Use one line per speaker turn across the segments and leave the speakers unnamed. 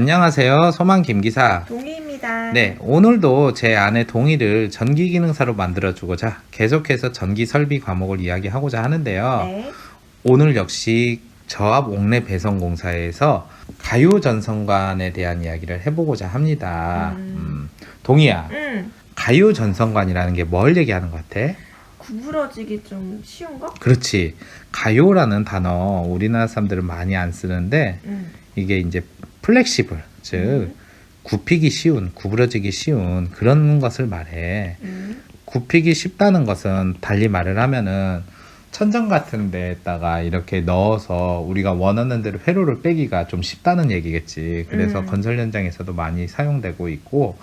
안녕하세요. 소망 김기사.
동희입니다.
네, 오늘도 제 아내 동희를 전기 기능사로 만들어주고자 계속해서 전기 설비 과목을 이야기하고자 하는데요.
네.
오늘 역시 저압 옥내 배선 공사에서 가요 전선관에 대한 이야기를 해보고자 합니다. 동희야, 가요 전선관이라는 게 뭘 얘기하는 것 같아?
구부러지기 좀 쉬운 거?
그렇지. 가요라는 단어 우리나라 사람들은 많이 안 쓰는데 이게 이제 플렉시블, 즉 굽히기 쉬운, 구부러지기 쉬운 그런 것을 말해. 굽히기 쉽다는 것은 달리 말을 하면은 천장 같은 데에다가 이렇게 넣어서 우리가 원하는 대로 회로를 빼기가 좀 쉽다는 얘기겠지. 그래서 건설 현장에서도 많이 사용되고 있고,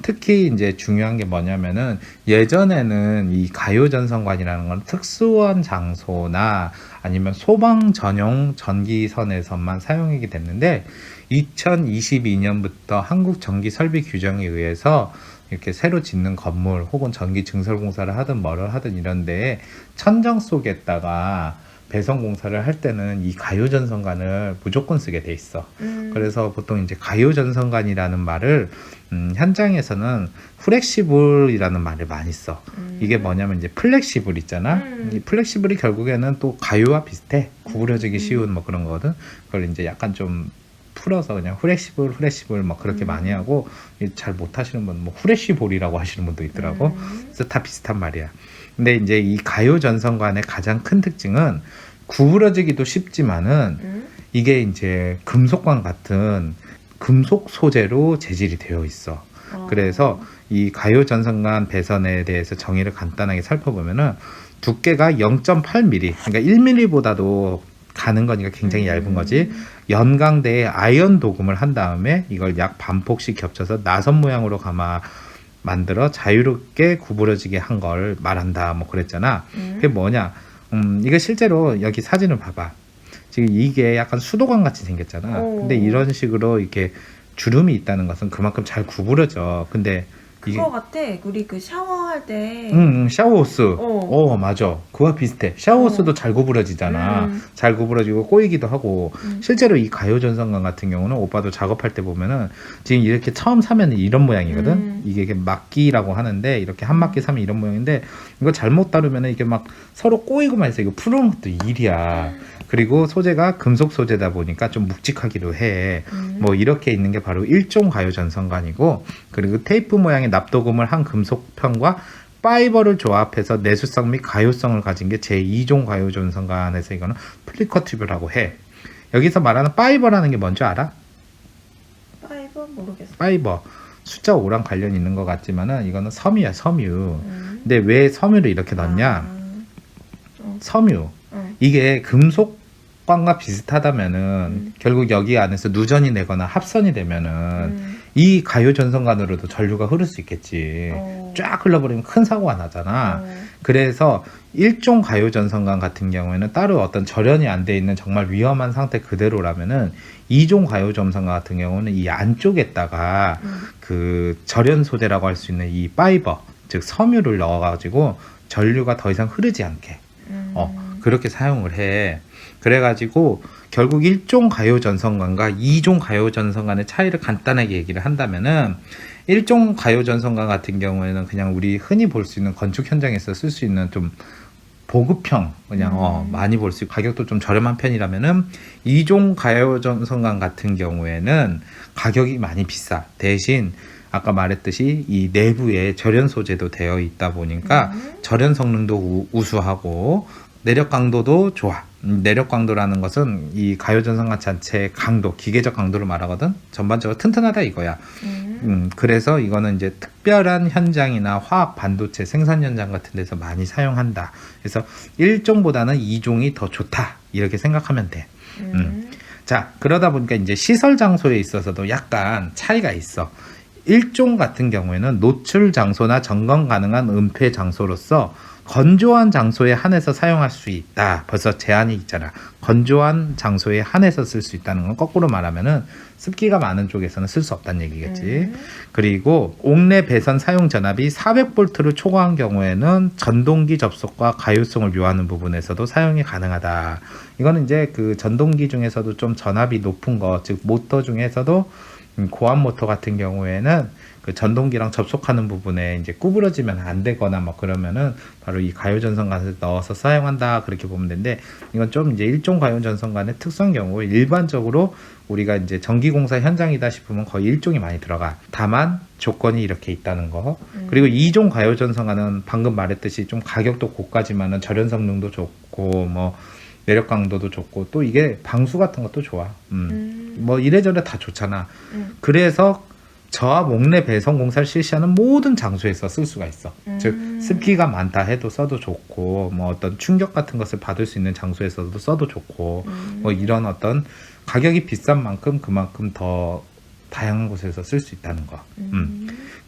특히 이제 중요한 게 뭐냐면은 예전에는 이 가요 전선관이라는 건 특수한 장소나 아니면 소방 전용 전기선에서만 사용하게 됐는데 2022년부터 한국 전기 설비 규정에 의해서 이렇게 새로 짓는 건물 혹은 전기 증설 공사를 하든 뭐를 하든 이런 데에 천정 속에다가 배선 공사를 할 때는 이 가요 전선관을 무조건 쓰게 돼 있어. 그래서 보통 이제 가요 전선관이라는 말을 현장에서는 플렉시블이라는 말을 많이 써. 이게 뭐냐면 이제 플렉시블 있잖아. 이 플렉시블이 결국에는 또 가요와 비슷해. 구부러지기 쉬운 뭐 그런 거거든. 그걸 이제 약간 좀 풀어서 그냥 후레시볼 뭐 그렇게 많이 하고, 잘 못하시는 분 뭐 후레시볼이라고 하시는 분도 있더라고. 그래서 다 비슷한 말이야. 근데 이제 이 가요 전선관의 가장 큰 특징은 구부러지기도 쉽지만은 이게 이제 금속관 같은 금속 소재로 재질이 되어 있어. 그래서 이 가요 전선관 배선에 대해서 정의를 간단하게 살펴보면은 두께가 0.8mm, 그러니까 1mm보다도 가는 거니까 굉장히 얇은 거지. 연강대에 아이언 도금을 한 다음에 이걸 약 반폭씩 겹쳐서 나선 모양으로 만들어 자유롭게 구부러지게 한 걸 말한다 뭐 그랬잖아. 그게 뭐냐, 이거 실제로 여기 사진을 봐봐. 지금 이게 약간 수도관 같이 생겼잖아. 근데 이런 식으로 이렇게 주름이 있다는 것은 그만큼 잘 구부러져. 근데
그거 같아. 우리 그 샤워할 때
샤워호스. 맞아. 그와 비슷해. 샤워호스도 잘 구부러지잖아. 잘 구부러지고 꼬이기도 하고. 실제로 이 가요 전선관 같은 경우는 오빠도 작업할 때 보면은 지금 이렇게 처음 사면 이런 모양이거든. 이게 막기라고 하는데 이렇게 한 막기 사면 이런 모양인데, 이거 잘못 다루면은 이게 막 서로 꼬이고 말해서 이거 푸는 것도 일이야. 그리고 소재가 금속 소재다 보니까 좀 묵직하기도 해. 뭐 이렇게 있는 게 바로 1종 가요 전선관이고, 그리고 테이프 모양의 납도금을 한 금속편과 파이버를 조합해서 내수성 및 가요성을 가진 게 제2종 가요 전선관에서 이거는 플리커 튜브라고 해. 여기서 말하는 파이버라는 게 뭔지 알아?
파이버 모르겠어.
파이버. 숫자 5랑 관련이 있는 것 같지만은 이거는 섬유야, 섬유. 근데 왜 섬유를 이렇게 넣냐? 섬유. 이게 금속관과 비슷하다면은 결국 여기 안에서 누전이 되거나 합선이 되면은 이 가요 전선관으로도 전류가 흐를 수 있겠지. 쫙 흘러버리면 큰 사고가 나잖아. 그래서 1종 가요 전선관 같은 경우에는 따로 어떤 절연이 안 돼 있는 정말 위험한 상태 그대로라면은 2종 가요 전선관 같은 경우는 이 안쪽에다가 그 절연 소재라고 할 수 있는 이 파이버, 즉 섬유를 넣어가지고 전류가 더 이상 흐르지 않게 그렇게 사용을 해. 그래가지고 결국 1종 가요 전선관과 2종 가요 전선관의 차이를 간단하게 얘기를 한다면은 1종 가요 전선관 같은 경우에는 그냥 우리 흔히 볼 수 있는 건축 현장에서 쓸 수 있는 좀 보급형, 그냥 많이 볼 수 있고 가격도 좀 저렴한 편이라면은 2종 가요 전선관 같은 경우에는 가격이 많이 비싸. 대신 아까 말했듯이 이 내부에 절연 소재도 되어 있다 보니까 절연 성능도 우수하고 내력 강도도 좋아. 내력 강도라는 것은 이 가요 전선관 자체의 강도, 기계적 강도를 말하거든. 전반적으로 튼튼하다 이거야. 그래서 이거는 이제 특별한 현장이나 화학 반도체 생산 현장 같은 데서 많이 사용한다. 그래서 1종보다는 2종이 더 좋다. 이렇게 생각하면 돼. 자, 그러다 보니까 이제 시설 장소에 있어서도 약간 차이가 있어. 1종 같은 경우에는 노출 장소나 점검 가능한 은폐 장소로서 건조한 장소에 한해서 사용할 수 있다. 벌써 제한이 있잖아. 건조한 장소에 한해서 쓸 수 있다는 건 거꾸로 말하면은 습기가 많은 쪽에서는 쓸 수 없다는 얘기겠지. 그리고 옥내 배선 사용 전압이 400V를 초과한 경우에는 전동기 접속과 가요성을 요하는 부분에서도 사용이 가능하다. 이거는 이제 그 전동기 중에서도 좀 전압이 높은 거, 즉 모터 중에서도 고압 모터 같은 경우에는 그 전동기랑 접속하는 부분에 이제 구부러지면 안 되거나 막 그러면은 바로 이 가요 전선관을 넣어서 사용한다 그렇게 보면 되는데, 이건 좀 이제 일종 가요 전선관의 특수한 경우, 일반적으로 우리가 이제 전기공사 현장이다 싶으면 거의 일종이 많이 들어가. 다만 조건이 이렇게 있다는 거. 그리고 이종 가요 전선관은 방금 말했듯이 좀 가격도 고가지만은 절연 성능도 좋고 뭐 내력 강도도 좋고 또 이게 방수 같은 것도 좋아. 뭐 이래저래 다 좋잖아. 그래서 저압 옥내 배선 공사를 실시하는 모든 장소에서 쓸 수가 있어. 즉 습기가 많다 해도 써도 좋고, 뭐 어떤 충격 같은 것을 받을 수 있는 장소에서도 써도 좋고, 뭐 이런 어떤 가격이 비싼 만큼 그만큼 더 다양한 곳에서 쓸 수 있다는 거.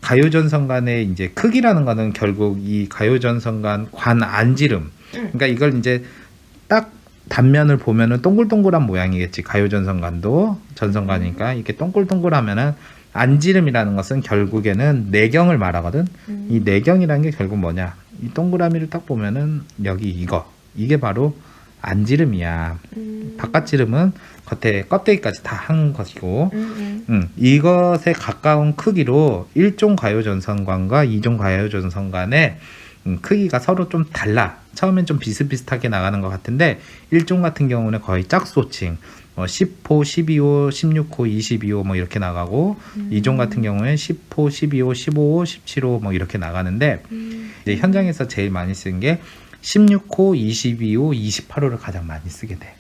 가요전선관의 이제 크기라는 거는 결국 이 가요전선관 관 안지름. 그러니까 이걸 이제 딱 단면을 보면은 동글동글한 모양이겠지. 가요전선관도 전선관이니까 이렇게 동글동글하면은 안지름이라는 것은 결국에는 내경을 말하거든. 이 내경이라는 게 결국 뭐냐? 이 동그라미를 딱 보면은 여기 이게 바로 안지름이야. 바깥지름은 겉에 껍데기까지 다 한 것이고, 이것에 가까운 크기로 1종 가요전선관과 2종 가요전선관의 크기가 서로 좀 달라. 처음엔 좀 비슷비슷하게 나가는 것 같은데 1종 같은 경우는 거의 짝소칭 10호, 12호, 16호, 22호 뭐 이렇게 나가고 2종 같은 경우는 10호, 12호, 15호, 17호 뭐 이렇게 나가는데 이제 현장에서 제일 많이 쓰는 게 16호, 22호, 28호를 가장 많이 쓰게 돼.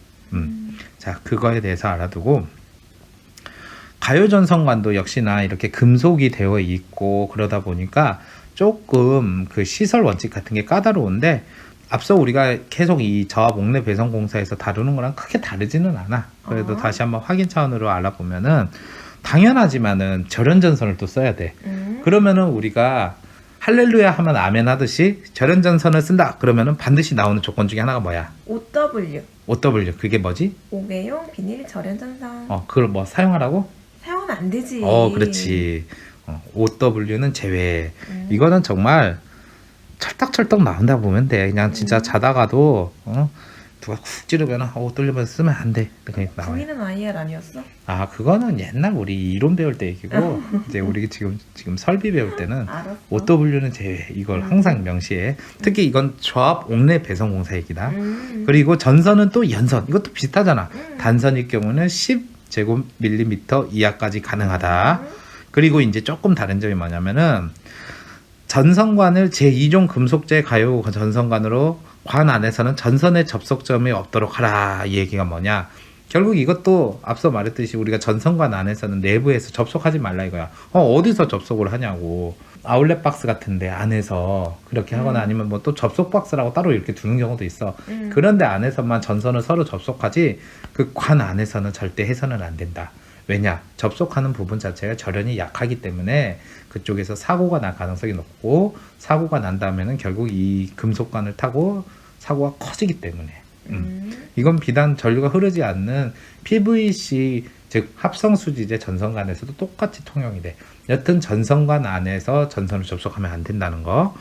자, 그거에 대해서 알아두고, 가요전선관도 역시나 이렇게 금속이 되어 있고 그러다 보니까 조금 그 시설 원칙 같은 게 까다로운데, 앞서 우리가 계속 이 저압 옥내 배선 공사에서 다루는 거랑 크게 다르지는 않아. 그래도 다시 한번 확인 차원으로 알아보면은, 당연하지만은 절연전선을 또 써야 돼. 그러면은 우리가 할렐루야 하면 아멘 하듯이 절연전선을 쓴다 그러면은 반드시 나오는 조건 중에 하나가 뭐야?
OW.
OW. 그게 뭐지?
5개용 비닐 절연전선.
그걸 뭐 사용하라고?
사용하면 안 되지.
그렇지. OW는 제외. 이거는 정말 철떡철떡 나온다 보면 돼. 그냥 진짜 자다가도 누가 쿡 찌르면 떨리면서 쓰면 안 돼. 그냥 나와요.
구미는 IR 아니었어?
그거는 옛날 우리 이론 배울 때 얘기고 이제 우리 지금 설비 배울 때는
알았어.
OW는 제외. 이걸 항상 명시해. 특히 이건 저압 옥내 배선 공사 얘기다. 그리고 전선은 또 연선. 이것도 비슷하잖아. 단선일 경우는 10제곱밀리미터 이하까지 가능하다. 그리고 이제 조금 다른 점이 뭐냐면은, 전선관을 제2종 금속재 가요 전선관으로 관 안에서는 전선의 접속점이 없도록 하라. 이 얘기가 뭐냐? 결국 이것도 앞서 말했듯이 우리가 전선관 안에서는 내부에서 접속하지 말라 이거야. 어디서 접속을 하냐고. 아울렛 박스 같은데 안에서 그렇게 하거나 아니면 뭐 또 접속 박스라고 따로 이렇게 두는 경우도 있어. 그런데 안에서만 전선을 서로 접속하지 그 관 안에서는 절대 해서는 안 된다. 왜냐? 접속하는 부분 자체가 절연이 약하기 때문에 그쪽에서 사고가 날 가능성이 높고, 사고가 난다면은 결국 이 금속관을 타고 사고가 커지기 때문에. 이건 비단 전류가 흐르지 않는 PVC, 즉 합성수지제 전선관에서도 똑같이 통용이 돼. 여튼 전선관 안에서 전선을 접속하면 안 된다는 거.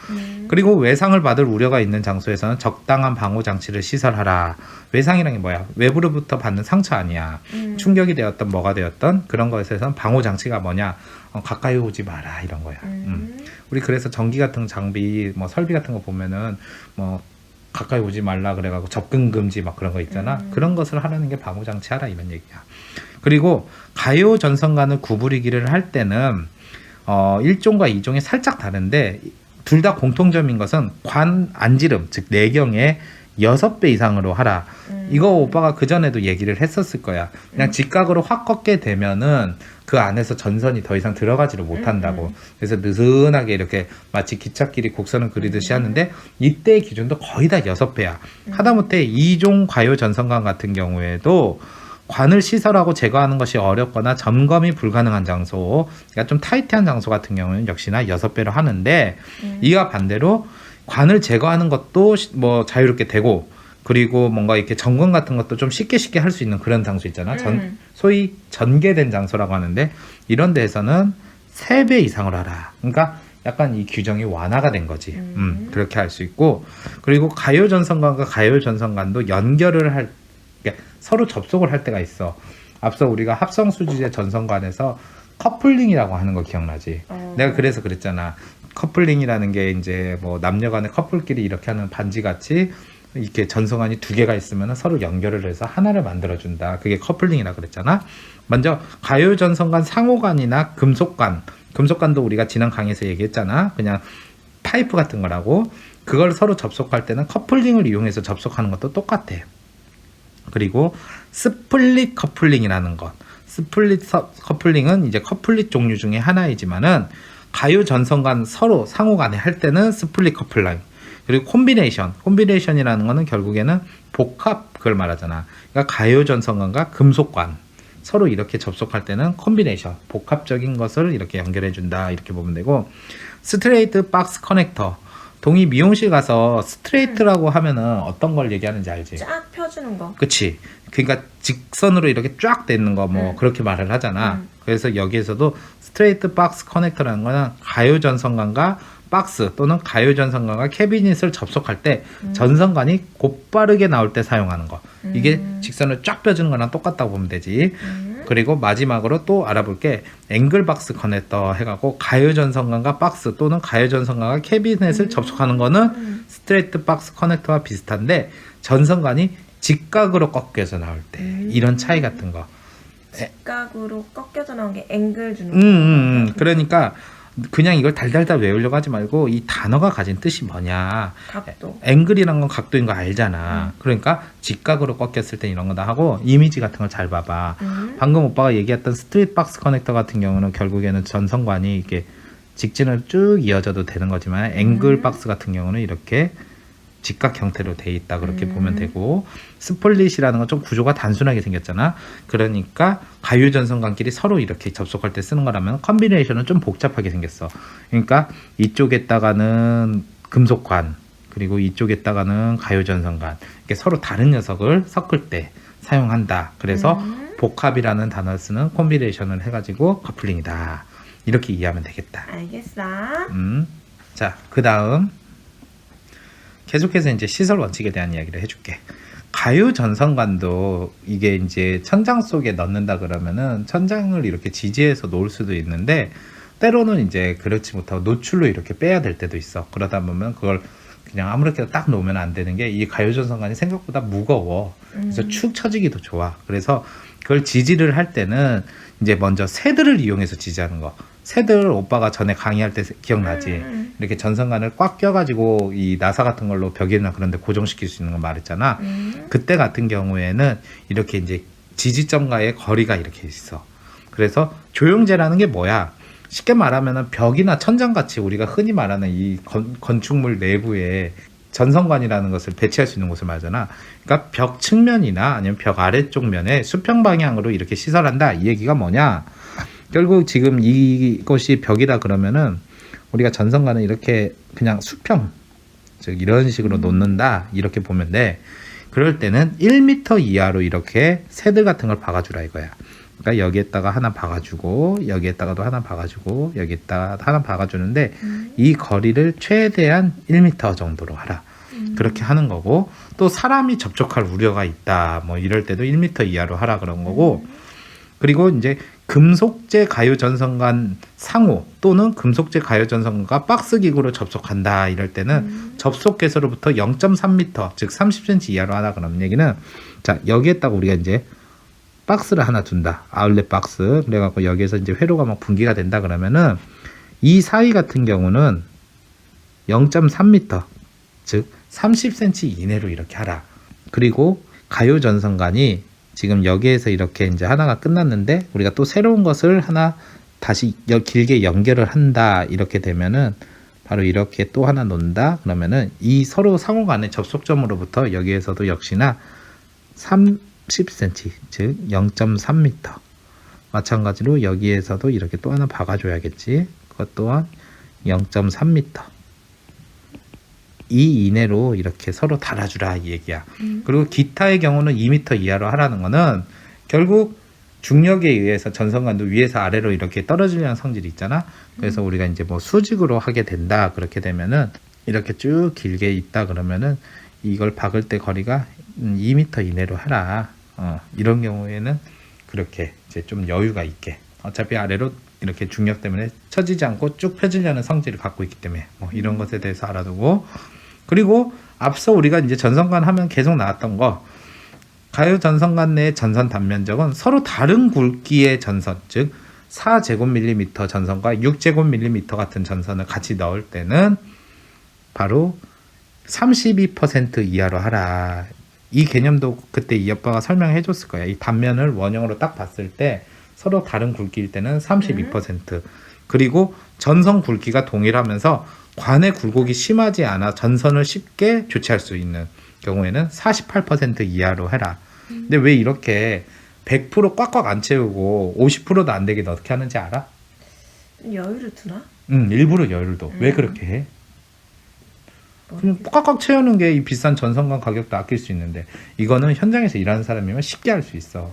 그리고 외상을 받을 우려가 있는 장소에서는 적당한 방호 장치를 시설하라. 외상이란 게 뭐야? 외부로부터 받는 상처 아니야. 충격이 되었던 뭐가 되었던 그런 것에서는 방호 장치가 뭐냐? 가까이 오지 마라 이런 거야. 우리 그래서 전기 같은 장비, 뭐 설비 같은 거 보면은 뭐 가까이 오지 말라 그래가지고 접근 금지 막 그런 거 있잖아. 그런 것을 하라는 게 방호 장치 하라 이런 얘기야. 그리고 가요 전선관을 구부리기를 할 때는 1종과 2종이 살짝 다른데 둘 다 공통점인 것은 관 안지름, 즉 내경의 6배 이상으로 하라. 이거 오빠가 그전에도 얘기를 했었을 거야. 그냥 직각으로 확 꺾게 되면은 그 안에서 전선이 더 이상 들어가지를 못한다고. 그래서 느슨하게 이렇게 마치 기찻길이 곡선을 그리듯이 하는데, 이때의 기준도 거의 다 6배야. 하다못해 2종 가요 전선관 같은 경우에도 관을 시설하고 제거하는 것이 어렵거나 점검이 불가능한 장소, 그러니까 좀 타이트한 장소 같은 경우는 역시나 6배로 하는데, 이와 반대로 관을 제거하는 것도 뭐 자유롭게 되고, 그리고 뭔가 이렇게 점검 같은 것도 좀 쉽게 할 수 있는 그런 장소 있잖아. 소위 전개된 장소라고 하는데, 이런 데에서는 3배 이상을 하라. 그러니까 약간 이 규정이 완화가 된 거지. 그렇게 할 수 있고, 그리고 가요 전선관과 가요 전선관도 연결을 그러니까 서로 접속을 할 때가 있어. 앞서 우리가 합성수지제 전선관에서 커플링이라고 하는 거 기억나지?
어.
내가 그래서 그랬잖아. 커플링이라는 게 이제 뭐 남녀간의 커플끼리 이렇게 하는 반지같이 이렇게 전성관이 두 개가 있으면 서로 연결을 해서 하나를 만들어준다. 그게 커플링이라 그랬잖아. 먼저 가요전성관 상호관이나 금속관, 금속관도 우리가 지난 강의에서 얘기했잖아. 그냥 파이프 같은 거라고. 그걸 서로 접속할 때는 커플링을 이용해서 접속하는 것도 똑같아. 그리고 스플릿 커플링이라는 것. 스플릿 커플링은 이제 커플릿 종류 중에 하나이지만은 가요 전성간 서로 상호간에 할 때는 스플릿 커플링. 그리고 콤비네이션이라는 거는 결국에는 복합 그걸 말하잖아. 그러니까 가요 전성관과 금속관 서로 이렇게 접속할 때는 콤비네이션, 복합적인 것을 이렇게 연결해 준다. 이렇게 보면 되고, 스트레이트 박스 커넥터. 동이 미용실 가서 스트레이트라고 하면은 어떤 걸 얘기하는지 알지?
쫙 펴주는 거.
그치. 그러니까 직선으로 이렇게 쫙 되는 거 뭐 그렇게 말을 하잖아. 그래서 여기에서도 스트레이트 박스 커넥터라는 거는 가요 전선관과 박스 또는 가요 전선관과 캐비닛을 접속할 때 전선관이 곧바르게 나올 때 사용하는 거. 이게 직선을 쫙 펴주는 거랑 똑같다고 보면 되지. 그리고 마지막으로 또 알아볼게. 앵글 박스 커넥터 해갖고 가요 전선관과 박스 또는 가요 전선관과 캐비넷을 접속하는 거는 스트레이트 박스 커넥터와 비슷한데 전선관이 직각으로 꺾여서 나올 때 이런 차이 같은 거.
직각으로 꺾여서 나온 게 앵글 주는 거.
그러니까 그냥 이걸 달달달 외우려고 하지 말고 이 단어가 가진 뜻이 뭐냐.
각도.
앵글이란 건 각도인 거 알잖아. 그러니까 직각으로 꺾였을 때 이런 거다 하고 이미지 같은 걸 잘 봐봐. 방금 오빠가 얘기했던 스트릿 박스 커넥터 같은 경우는 결국에는 전선관이 이렇게 직진을 쭉 이어져도 되는 거지만 앵글 박스 같은 경우는 이렇게 직각 형태로 돼 있다 그렇게 보면 되고, 스플릿이라는 건 좀 구조가 단순하게 생겼잖아. 그러니까 가요 전선관끼리 서로 이렇게 접속할 때 쓰는 거라면 컴비네이션은 좀 복잡하게 생겼어. 그러니까 이쪽에다가는 금속관 그리고 이쪽에다가는 가요 전선관 이렇게 서로 다른 녀석을 섞을 때 사용한다. 그래서 복합이라는 단어를 쓰는 콤비네이션을 해가지고 커플링이다. 이렇게 이해하면 되겠다.
알겠어.
자, 그 다음 계속해서 이제 시설 원칙에 대한 이야기를 해줄게. 가요 전선관도 이게 이제 천장 속에 넣는다 그러면은 천장을 이렇게 지지해서 놓을 수도 있는데 때로는 이제 그렇지 못하고 노출로 이렇게 빼야 될 때도 있어. 그러다 보면 그걸 그냥 아무렇게나 딱 놓으면 안 되는 게 이 가요 전선관이 생각보다 무거워. 그래서 축 처지기도 좋아. 그래서 그걸 지지를 할 때는 이제 먼저 새들을 이용해서 지지하는 거. 새들 오빠가 전에 강의할 때 기억나지? 이렇게 전선관을 꽉 껴가지고 이 나사 같은 걸로 벽이나 그런 데 고정시킬 수 있는 거 말했잖아. 그때 같은 경우에는 이렇게 이제 지지점과의 거리가 이렇게 있어. 그래서 조형제라는 게 뭐야? 쉽게 말하면 벽이나 천장같이 우리가 흔히 말하는 이 건축물 내부에 전선관이라는 것을 배치할 수 있는 곳을 말하잖아. 그러니까 벽 측면이나 아니면 벽 아래쪽 면에 수평 방향으로 이렇게 시설한다. 이 얘기가 뭐냐? 결국 지금 이것이 벽이다 그러면은 우리가 전선관을 이렇게 그냥 수평, 즉 이런 식으로 놓는다 이렇게 보면 돼. 그럴 때는 1m 이하로 이렇게 새들 같은 걸 박아주라 이거야. 그러니까 여기에다가 하나 박아주고 여기에다가도 하나 박아주고 여기에다가 하나 박아주는데 이 거리를 최대한 1m 정도로 하라. 그렇게 하는 거고, 또 사람이 접촉할 우려가 있다 뭐 이럴 때도 1m 이하로 하라 그런 거고, 그리고 이제 금속재 가요 전선관 상호 또는 금속재 가요 전선관과 박스 기구로 접속한다 이럴 때는 접속 개수로부터 0.3m 즉 30cm 이하로 하라 그런 얘기는, 자 여기에다가 우리가 이제 박스를 하나 둔다. 아울렛 박스. 그래갖고 여기에서 이제 회로가 막 분기가 된다 그러면은 이 사이 같은 경우는 0.3m 즉 30cm 이내로 이렇게 하라. 그리고 가요 전선관이 지금 여기에서 이렇게 이제 하나가 끝났는데 우리가 또 새로운 것을 하나 다시 길게 연결을 한다 이렇게 되면은 바로 이렇게 또 하나 놓는다 그러면은 이 서로 상호 간의 접속점으로부터 여기에서도 역시나 30cm 즉 0.3m 마찬가지로 여기에서도 이렇게 또 하나 박아줘야겠지. 그것 또한 0.3m 이 이내로 이렇게 서로 달아주라 이 얘기야. 그리고 기타의 경우는 2m 이하로 하라는 거는 결국 중력에 의해서 전선관도 위에서 아래로 이렇게 떨어지려는 성질이 있잖아. 그래서 우리가 이제 뭐 수직으로 하게 된다 그렇게 되면은 이렇게 쭉 길게 있다 그러면은 이걸 박을 때 거리가 2m 이내로 하라. 이런 경우에는 그렇게 이제 좀 여유가 있게, 어차피 아래로 이렇게 중력 때문에 처지지 않고 쭉 펴지려는 성질을 갖고 있기 때문에 뭐 이런 것에 대해서 알아두고, 그리고 앞서 우리가 이제 전선관 하면 계속 나왔던 거, 가요 전선관 내의 전선 단면적은 서로 다른 굵기의 전선, 즉 4제곱밀리미터 전선과 6제곱밀리미터 같은 전선을 같이 넣을 때는 바로 32% 이하로 하라. 이 개념도 그때 이 아빠가 설명해 줬을 거야. 이 단면을 원형으로 딱 봤을 때 서로 다른 굵기일 때는 32%, 그리고 전선 굵기가 동일하면서 관의 굴곡이 심하지 않아 전선을 쉽게 교체할 수 있는 경우에는 48% 이하로 해라. 근데 왜 이렇게 100% 꽉꽉 안 채우고 50%도 안 되게 어떻게 하는지 알아?
여유를 두나?
일부러 여유를 둬. 왜 그렇게 해? 그냥 꽉꽉 채우는 게 이 비싼 전선관 가격도 아낄 수 있는데, 이거는 현장에서 일하는 사람이면 쉽게 할 수 있어.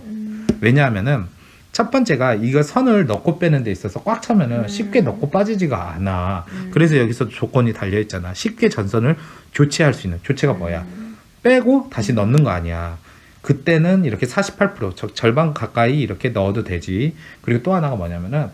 왜냐하면은 첫 번째가 이거 선을 넣고 빼는 데 있어서 꽉 차면은 쉽게 넣고 빠지지가 않아. 그래서 여기서 조건이 달려 있잖아. 쉽게 전선을 교체할 수 있는. 교체가 뭐야? 빼고 다시 넣는 거 아니야. 그때는 이렇게 48%, 절반 가까이 이렇게 넣어도 되지. 그리고 또 하나가 뭐냐면은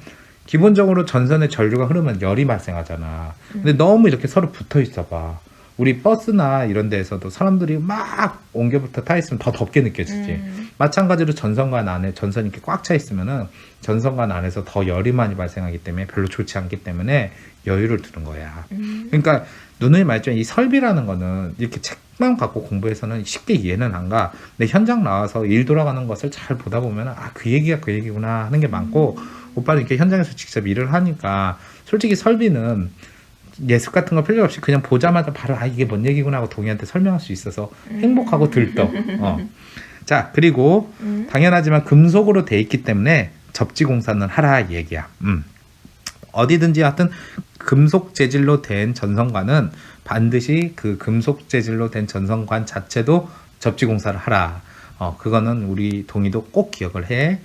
기본적으로 전선에 전류가 흐르면 열이 발생하잖아. 근데 너무 이렇게 서로 붙어 있어 봐. 우리 버스나 이런 데에서도 사람들이 막 옹겨부터 타 있으면 더 덥게 느껴지지. 마찬가지로 전선관 안에 전선이 이렇게 꽉 차 있으면은 전선관 안에서 더 열이 많이 발생하기 때문에 별로 좋지 않기 때문에 여유를 두는 거야. 그러니까 누누이 말했지만 이 설비라는 거는 이렇게 책만 갖고 공부해서는 쉽게 이해는 안 가. 근데 현장 나와서 일 돌아가는 것을 잘 보다 보면은 아, 그 얘기가 그 얘기구나 하는 게 많고, 오빠는 이렇게 현장에서 직접 일을 하니까 솔직히 설비는 예습 같은 거 필요 없이 그냥 보자마자 바로 아, 이게 뭔 얘기구나 하고 동의한테 설명할 수 있어서 행복하고 들떠. 자, 그리고 당연하지만 금속으로 돼 있기 때문에 접지 공사는 하라 이 얘기야. 어디든지 하여튼 금속 재질로 된 전선관은 반드시 그 금속 재질로 된 전선관 자체도 접지 공사를 하라. 그거는 우리 동의도 꼭 기억을 해.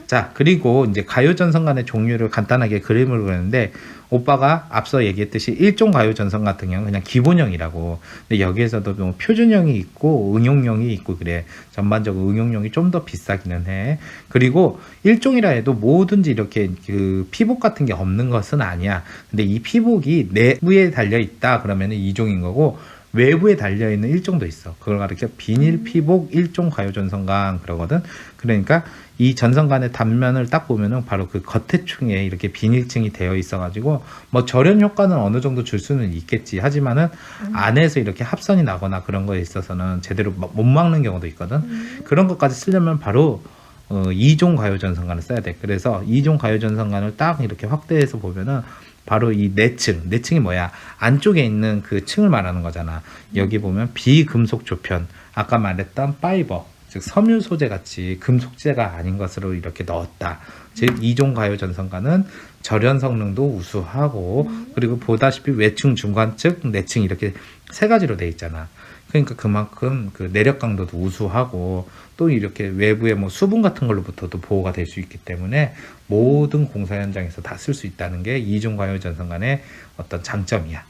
자, 그리고 이제 가요 전선관의 종류를 간단하게 그림을 그렸는데, 오빠가 앞서 얘기했듯이 1종 가요 전선 같은 경우는 그냥 기본형이라고. 근데 여기에서도 뭐 표준형이 있고 응용형이 있고 그래. 전반적으로 응용형이 좀 더 비싸기는 해. 그리고 1종이라 해도 뭐든지 이렇게 그 피복 같은 게 없는 것은 아니야. 근데 이 피복이 내부에 달려 있다 그러면은 2종인 거고, 외부에 달려있는 1종도 있어. 그걸 가리켜 비닐 피복 1종 가요 전선관 그러거든. 그러니까 이 전선관의 단면을 딱 보면은 바로 그 겉에층에 이렇게 비닐층이 되어 있어가지고 뭐 절연 효과는 어느 정도 줄 수는 있겠지. 하지만은 안에서 이렇게 합선이 나거나 그런 거에 있어서는 제대로 못 막는 경우도 있거든. 그런 것까지 쓰려면 바로 2종 가요 전선관을 써야 돼. 그래서 2종 가요 전선관을 딱 이렇게 확대해서 보면은 바로 이 내층이 뭐야? 안쪽에 있는 그 층을 말하는 거잖아. 여기 보면 비금속 조편, 아까 말했던 파이버, 즉 섬유 소재 같이 금속재가 아닌 것으로 이렇게 넣었다. 즉 2종 가요 전선관은 절연 성능도 우수하고, 그리고 보다시피 외층, 중간층, 내층 이렇게 세 가지로 돼 있잖아. 그러니까 그만큼 그 내력 강도도 우수하고, 또 이렇게 외부에 뭐 수분 같은 걸로부터도 보호가 될 수 있기 때문에 모든 공사 현장에서 다 쓸 수 있다는 게 2종 가요 전선관의 어떤 장점이야.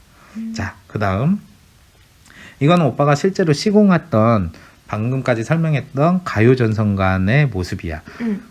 자, 그 다음 이거는 오빠가 실제로 시공했던, 방금까지 설명했던 가요 전선관의 모습이야.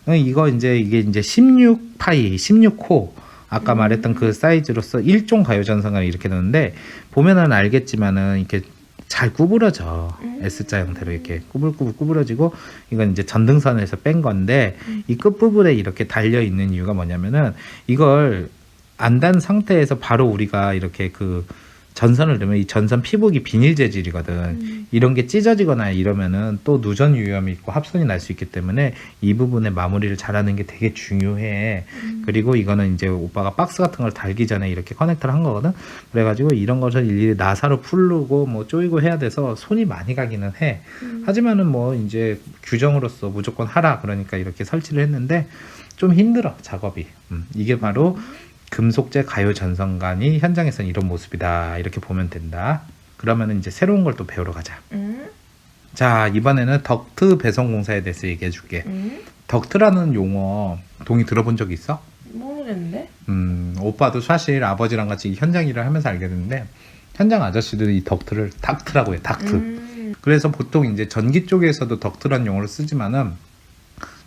이게 이제 16파이, 16호, 아까 말했던 그 사이즈로서 1종 가요 전선관이 이렇게 되는데, 보면은 알겠지만은 이렇게 잘 구부러져. S자 형태로 이렇게 꾸불꾸불 구부러지고, 이건 이제 전등선에서 뺀 건데, 이 끝부분에 이렇게 달려 있는 이유가 뭐냐면은, 이걸 안 단 상태에서 바로 우리가 이렇게 그 전선을 넣으면 이 전선 피복이 비닐 재질이거든. 이런 게 찢어지거나 이러면은 또 누전 위험이 있고 합선이 날 수 있기 때문에 이 부분에 마무리를 잘하는 게 되게 중요해. 그리고 이거는 이제 오빠가 박스 같은 걸 달기 전에 이렇게 커넥터를 한 거거든. 그래가지고 이런 것을 일일이 나사로 풀르고 뭐 조이고 해야 돼서 손이 많이 가기는 해. 하지만은 뭐 이제 규정으로서 무조건 하라 그러니까 이렇게 설치를 했는데 좀 힘들어 작업이. 이게 바로 금속재 가요 전선관이 현장에서는 이런 모습이다 이렇게 보면 된다. 그러면 이제 새로운 걸 또 배우러 가자. 자, 이번에는 덕트 배선 공사에 대해서 얘기해 줄게. 덕트라는 용어 동의 들어본 적 있어?
모르겠는데?
오빠도 사실 아버지랑 같이 현장 일을 하면서 알게 됐는데, 현장 아저씨들이 이 덕트를 닥트라고 해. 닥트. 그래서 보통 이제 전기 쪽에서도 덕트라는 용어를 쓰지만은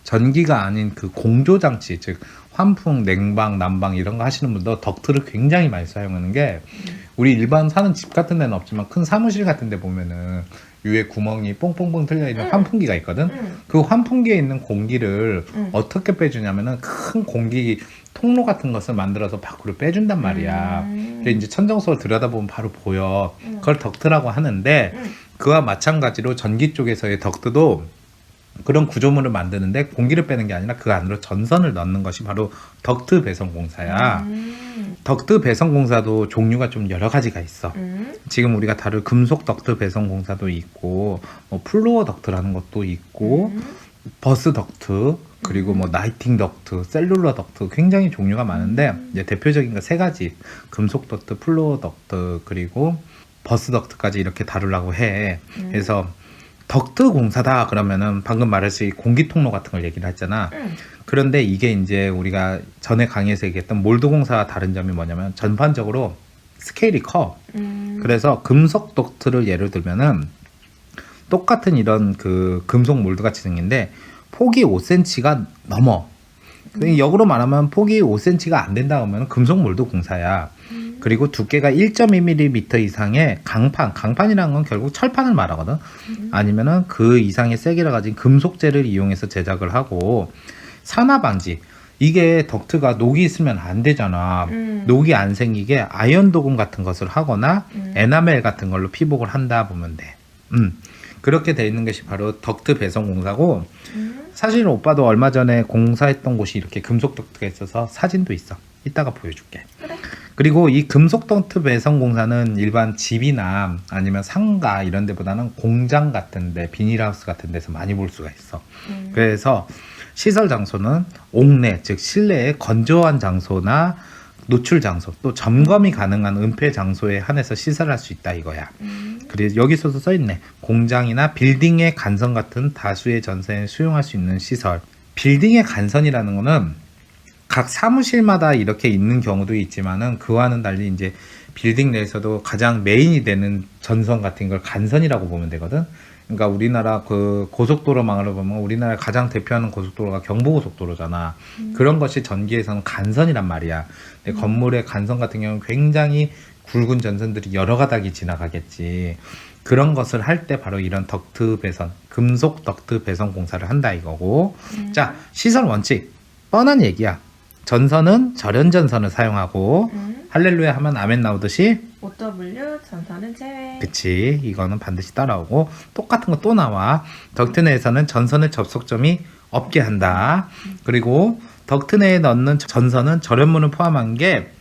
전기가 아닌 그 공조 장치, 즉 환풍, 냉방, 난방 이런 거 하시는 분도 덕트를 굉장히 많이 사용하는 게 우리 일반 사는 집 같은 데는 없지만 큰 사무실 같은 데 보면은 위에 구멍이 뽕뽕뽕 뚫려 있는 환풍기가 있거든. 그 환풍기에 있는 공기를 어떻게 빼주냐면은 큰 공기 통로 같은 것을 만들어서 밖으로 빼준단 말이야. 근데 이제 천정석을 들여다보면 바로 보여. 그걸 덕트라고 하는데 그와 마찬가지로 전기 쪽에서의 덕트도 그런 구조물을 만드는데 공기를 빼는 게 아니라 그 안으로 전선을 넣는 것이 바로 덕트 배선 공사야. 덕트 배선 공사도 종류가 좀 여러 가지가 있어. 지금 우리가 다룰 금속 덕트 배선 공사도 있고, 뭐 플로어 덕트라는 것도 있고, 버스 덕트, 그리고 뭐 나이팅 덕트, 셀룰러 덕트 굉장히 종류가 많은데 이제 대표적인 거 세 가지: 금속 덕트, 플로어 덕트, 그리고 버스 덕트까지 이렇게 다루려고 해. 그래서 덕트 공사다 그러면은 방금 말했듯이 공기 통로 같은 걸 얘기를 했잖아. 그런데 이게 이제 우리가 전에 강의에서 얘기했던 몰드 공사와 다른 점이 뭐냐면 전반적으로 스케일이 커. 그래서 금속 덕트를 예를 들면은 똑같은 이런 그 금속 몰드 같이 생긴데 폭이 5cm가 넘어. 역으로 말하면 폭이 5cm가 안 된다 그러면 금속 몰드 공사야. 그리고 두께가 1.2mm 이상의 강판이라는 건 결국 철판을 말하거든. 아니면은 그 이상의 세기를 가진 금속재를 이용해서 제작을 하고, 산화 방지. 이게 덕트가 녹이 있으면 안 되잖아. 녹이 안 생기게 아연 도금 같은 것을 하거나 에나멜 같은 걸로 피복을 한다 보면 돼. 그렇게 돼 있는 것이 바로 덕트 배선 공사고, 사실 오빠도 얼마 전에 공사했던 곳이 이렇게 금속 덕트가 있어서 사진도 있어. 이따가 보여줄게.
그래.
그리고 이 금속 덕트 배선 공사는 일반 집이나 아니면 상가 이런 데보다는 공장 같은 데, 비닐하우스 같은 데서 많이 볼 수가 있어. 그래서 시설 장소는 옥내, 즉 실내의 건조한 장소나 노출 장소, 또 점검이 가능한 은폐 장소에 한해서 시설할 수 있다 이거야. 그래서 여기서도 써있네. 공장이나 빌딩의 간선 같은 다수의 전선에 수용할 수 있는 시설. 빌딩의 간선이라는 거는 각 사무실마다 이렇게 있는 경우도 있지만은 그와는 달리 이제 빌딩 내에서도 가장 메인이 되는 전선 같은 걸 간선이라고 보면 되거든. 그러니까 우리나라 그 고속도로망으로 보면 우리나라 가장 대표하는 고속도로가 경부고속도로잖아. 그런 것이 전기에서는 간선이란 말이야. 근데 건물의 간선 같은 경우는 굉장히 굵은 전선들이 여러 가닥이 지나가겠지. 그런 것을 할 때 바로 이런 덕트 배선, 금속 덕트 배선 공사를 한다 이거고. 자, 시설 원칙. 뻔한 얘기야. 전선은 절연 전선을 사용하고 할렐루야 하면 아멘 나오듯이
OW 전선은 제외.
그치, 이거는 반드시 따라오고, 똑같은 거 또 나와. 덕트 내에서는 전선의 접속점이 없게 한다. 그리고 덕트 내에 넣는 전선은 절연문을 포함한 게,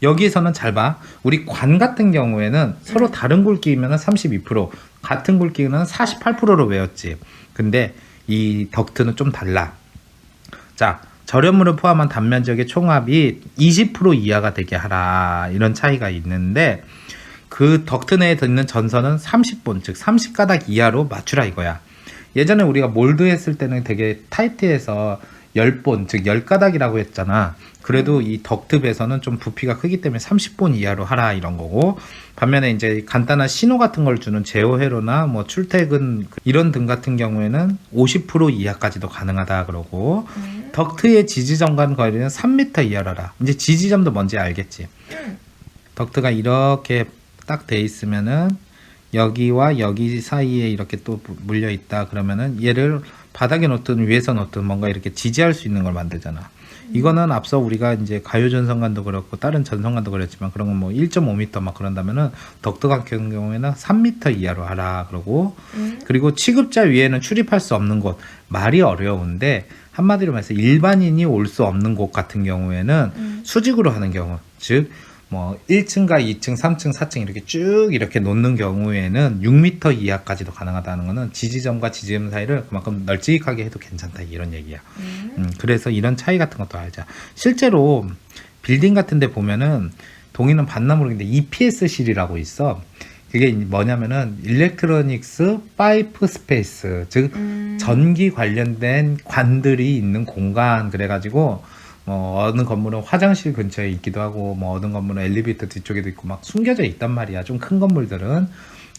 여기서는 잘 봐. 우리 관 같은 경우에는 서로 다른 굵기면 32%, 같은 굵기는 48%로 외웠지. 근데 이 덕트는 좀 달라. 자, 절연물을 포함한 단면적의 총합이 20% 이하가 되게 하라, 이런 차이가 있는데, 그 덕트 내에 들어있는 전선은 30본, 즉 30가닥 이하로 맞추라 이거야. 예전에 우리가 몰드 했을 때는 되게 타이트해서 10본, 즉 10가닥이라고 했잖아. 그래도 이 덕트 배선은 좀 부피가 크기 때문에 30본 이하로 하라 이런 거고, 반면에 이제 간단한 신호 같은 걸 주는 제어 회로나 뭐 출퇴근 이런 등 같은 경우에는 50% 이하까지도 가능하다 그러고, 덕트의 지지점 간 거리는 3m 이하라라. 이제 지지점도 뭔지 알겠지. 덕트가 이렇게 딱 돼 있으면은 여기와 여기 사이에 이렇게 또 물려 있다 그러면은 얘를 바닥에 놓든 위에서 놓든 뭔가 이렇게 지지할 수 있는 걸 만들잖아. 이거는 앞서 우리가 이제 가요 전선관도 그렇고 다른 전선관도 그랬지만 그런 건 뭐 1.5m 막 그런다면은 덕트 같은 경우에는 3m 이하로 하라 그러고, 그리고 취급자 위에는 출입할 수 없는 곳, 말이 어려운데 한마디로 말해서 일반인이 올 수 없는 곳 같은 경우에는 수직으로 하는 경우, 즉 뭐 1층과 2층, 3층, 4층 이렇게 쭉 이렇게 놓는 경우에는 6m 이하까지도 가능하다는 거는 지지점과 지지점 사이를 그만큼 널찍하게 해도 괜찮다 이런 얘기야. 그래서 이런 차이 같은 것도 알자. 실제로 빌딩 같은 데 보면은 동의는 반나무로인데 EPS실이라고 있어. 그게 뭐냐면은 일렉트로닉스 파이프 스페이스, 즉 전기 관련된 관들이 있는 공간. 그래가지고 뭐 어느 건물은 화장실 근처에 있기도 하고 뭐 어느 건물은 엘리베이터 뒤쪽에도 있고 막 숨겨져 있단 말이야. 좀 큰 건물들은.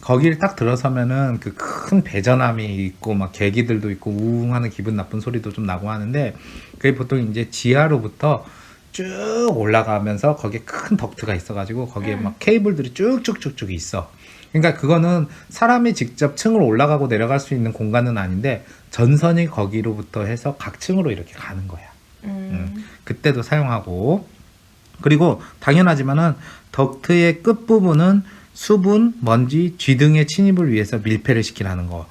거기를 딱 들어서면은 그 큰 배전함이 있고 막 계기들도 있고 우웅하는 기분 나쁜 소리도 좀 나고 하는데 그게 보통 이제 지하로부터 쭉 올라가면서 거기에 큰 덕트가 있어가지고 거기에 막 케이블들이 쭉쭉쭉쭉 있어. 그러니까 그거는 사람이 직접 층을 올라가고 내려갈 수 있는 공간은 아닌데 전선이 거기로부터 해서 각 층으로 이렇게 가는 거야. 그때도 사용하고 그리고 당연하지만은 덕트의 끝부분은 수분, 먼지, 쥐 등의 침입을 위해서 밀폐를 시키라는 거.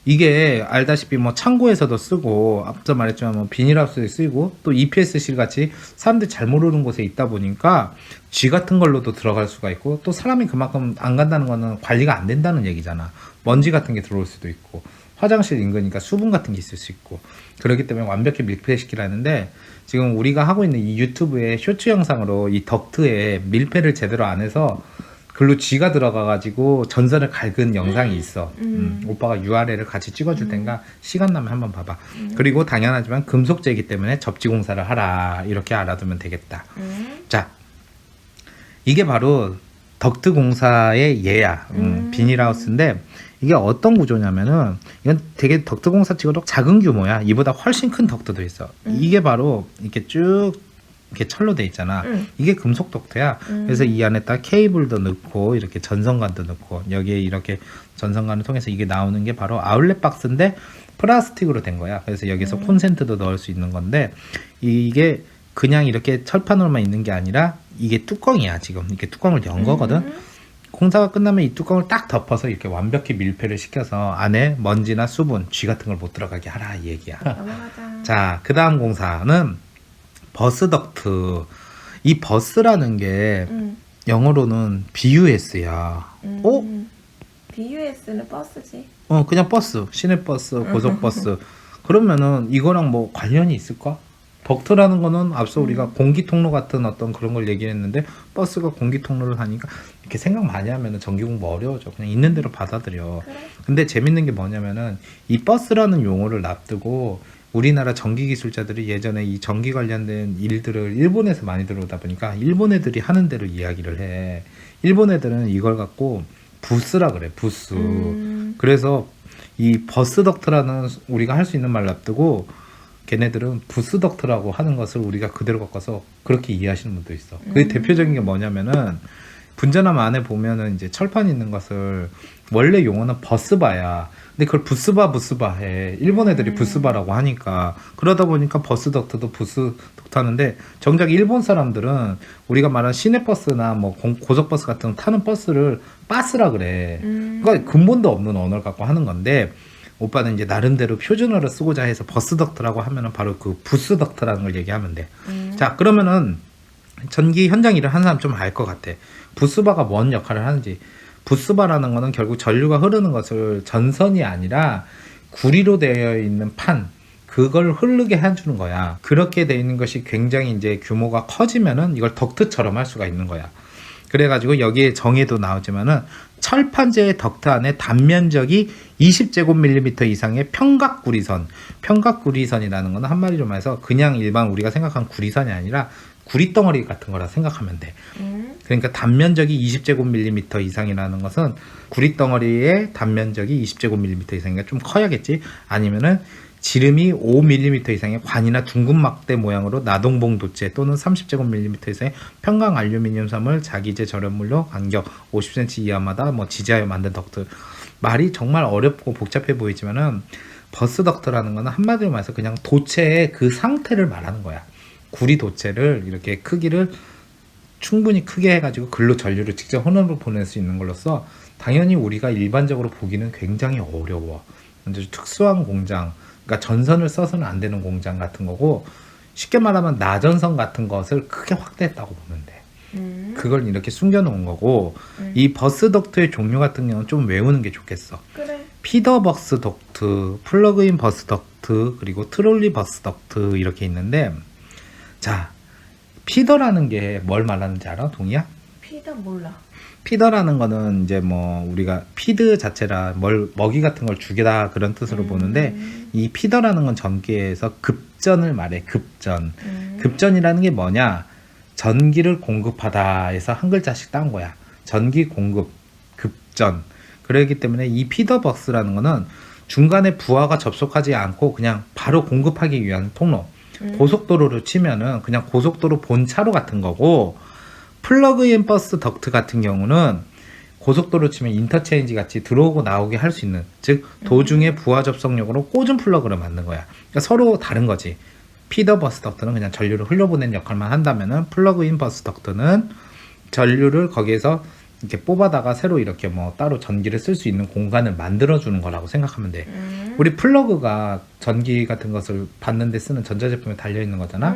이게 알다시피 뭐 창고에서도 쓰고 앞서 말했지만 뭐 비닐하우스에 쓰이고 또 EPS실 같이 사람들이 잘 모르는 곳에 있다 보니까 쥐 같은 걸로도 들어갈 수가 있고 또 사람이 그만큼 안 간다는 거는 관리가 안 된다는 얘기잖아. 먼지 같은 게 들어올 수도 있고 화장실 인근이니까 수분 같은 게 있을 수 있고 그렇기 때문에 완벽히 밀폐시키라는데 지금 우리가 하고 있는 이 유튜브의 쇼츠 영상으로 이 덕트에 밀폐를 제대로 안 해서 글로 쥐가 들어가가지고 전선을 갈근 영상이 있어. 오빠가 URL을 같이 찍어줄 테니까 시간 나면 한번 봐봐. 그리고 당연하지만 금속재이기 때문에 접지공사를 하라. 이렇게 알아두면 되겠다. 자, 이게 바로 덕트 공사의 예야. 비닐하우스인데 이게 어떤 구조냐면은 이건 되게 덕트 공사 치고도 작은 규모야. 이보다 훨씬 큰 덕트도 있어. 이게 바로 이렇게 쭉 이렇게 철로 돼 있잖아. 이게 금속 덕트야. 그래서 이 안에다 케이블도 넣고 이렇게 전선관도 넣고 여기에 이렇게 전선관을 통해서 이게 나오는 게 바로 아울렛 박스인데 플라스틱으로 된 거야. 그래서 여기서 콘센트도 넣을 수 있는 건데 이게 그냥 이렇게 철판으로만 있는 게 아니라 이게 뚜껑이야. 지금 이렇게 뚜껑을 연 거거든. 공사가 끝나면 이 뚜껑을 딱 덮어서 이렇게 완벽히 밀폐를 시켜서 안에 먼지나 수분, 쥐 같은 걸 못 들어가게 하라 이 얘기야.
넘어가자.
자, 그 다음 공사는 버스 덕트. 이 버스라는 게 영어로는 BUS야.
BUS는 버스지.
그냥 버스, 시내버스, 고속버스. 그러면은 이거랑 뭐 관련이 있을까? 덕트라는 거는 앞서 우리가 공기통로 같은 어떤 그런 걸 얘기했는데 버스가 공기통로를 하니까 이렇게 생각 많이 하면은 전기 공부 어려워져. 그냥 있는 대로 받아들여.
그래.
근데 재밌는 게 뭐냐면은 이 버스라는 용어를 납두고 우리나라 전기 기술자들이 예전에 이 전기 관련된 일들을 일본에서 많이 들어오다 보니까 일본 애들이 하는 대로 이야기를 해. 일본 애들은 이걸 갖고 부스라 그래. 부스. 그래서 이 버스 덕트라는 우리가 할 수 있는 말 납두고 걔네들은 부스 덕트라고 하는 것을 우리가 그대로 바꿔서 그렇게 이해하시는 분도 있어. 그게 대표적인 게 뭐냐면은 분전함 안에 보면은 이제 철판 있는 것을 원래 용어는 버스바야. 근데 그걸 부스바 해. 일본 애들이 부스바라고 하니까 그러다 보니까 버스 덕트도 부스 덕트 하는데 정작 일본 사람들은 우리가 말하는 시내버스나 뭐 고속버스 같은 타는 버스를 빠스라 그래. 그러니까 근본도 없는 언어를 갖고 하는 건데 오빠는 이제 나름대로 표준어를 쓰고자 해서 버스 덕트라고 하면은 바로 그 부스 덕트라는 걸 얘기하면 돼. 자, 그러면은 전기 현장 일을 하는 사람 좀 알 것 같아. 부스바가 뭔 역할을 하는지. 부스바라는 거는 결국 전류가 흐르는 것을 전선이 아니라 구리로 되어 있는 판, 그걸 흐르게 해주는 거야. 그렇게 되어 있는 것이 굉장히 이제 규모가 커지면은 이걸 덕트처럼 할 수가 있는 거야. 그래가지고 여기에 정의도 나오지만은 철판재의 덕트 안에 단면적이 20제곱밀리미터 이상의 평각구리선. 평각구리선이라는 거는 한마디로 말해서 그냥 일반 우리가 생각하는 구리선이 아니라 구리덩어리 같은 거라 생각하면 돼. 그러니까 단면적이 20제곱밀리미터 이상이라는 것은 구리덩어리의 단면적이 20제곱밀리미터 이상이니까 좀 커야겠지. 아니면은 지름이 5mm 이상의 관이나 둥근 막대 모양으로 나동봉 도체 또는 30제곱밀리미터 이상의 평강 알루미늄 섬을 자기재 절연물로 간격 50cm 이하마다 뭐 지지하여 만든 덕트. 말이 정말 어렵고 복잡해 보이지만은 버스 덕트라는 거는 한마디로 말해서 그냥 도체의 그 상태를 말하는 거야. 구리 도체를 이렇게 크기를 충분히 크게 해가지고 글로 전류를 직접 혼합으로 보낼 수 있는 걸로써 당연히 우리가 일반적으로 보기는 굉장히 어려워. 먼저 특수한 공장, 그러니까 전선을 써서는 안 되는 공장 같은 거고 쉽게 말하면 나전선 같은 것을 크게 확대했다고 보면 돼. 그걸 이렇게 숨겨놓은 거고 이 버스 덕트의 종류 같은 경우는 좀 외우는 게 좋겠어.
그래.
피더 버스 덕트, 플러그인 버스 덕트, 그리고 트롤리 버스 덕트 이렇게 있는데 자, 피더라는 게 뭘 말하는지 알아? 동이야?
피다 몰라.
피더라는 거는 이제 뭐 우리가 피드 자체라 먹이 같은 걸 주게다 그런 뜻으로 보는데 이 피더라는 건 전기에서 급전을 말해. 급전. 급전이라는 게 뭐냐? 전기를 공급하다 해서 한 글자씩 딴 거야. 전기 공급, 급전. 그렇기 때문에 이 피더버스라는 거는 중간에 부하가 접속하지 않고 그냥 바로 공급하기 위한 통로. 고속도로로 치면은 그냥 고속도로 본차로 같은 거고, 플러그인 버스 덕트 같은 경우는 고속도로 치면 인터체인지 같이 들어오고 나오게 할 수 있는, 즉 도중에 부하 접속용으로 꽂은 플러그를 만든 거야. 그러니까 서로 다른 거지. 피더 버스 덕트는 그냥 전류를 흘려보내는 역할만 한다면은 플러그인 버스 덕트는 전류를 거기에서 이렇게 뽑아다가 새로 이렇게 뭐 따로 전기를 쓸 수 있는 공간을 만들어 주는 거라고 생각하면 돼. 우리 플러그가 전기 같은 것을 받는 데 쓰는 전자제품에 달려 있는 거잖아.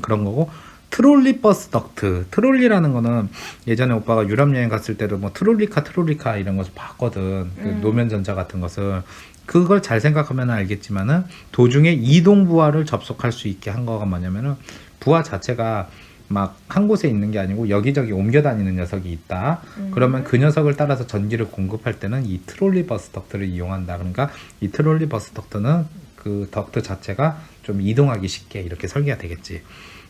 그런 거고, 트롤리 버스 덕트. 트롤리라는 거는 예전에 오빠가 유럽 여행 갔을 때도 뭐 트롤리카 이런 것을 봤거든. 그 노면 전자 같은 것을. 그걸 잘 생각하면 알겠지만은 도중에 이동 부하를 접속할 수 있게 한 거가 뭐냐면은, 부하 자체가 막 한 곳에 있는 게 아니고 여기저기 옮겨 다니는 녀석이 있다. 그러면 그 녀석을 따라서 전기를 공급할 때는 이 트롤리 버스 덕트를 이용한다. 그러니까 이 트롤리 버스 덕트는 그 덕트 자체가 좀 이동하기 쉽게 이렇게 설계가 되겠지.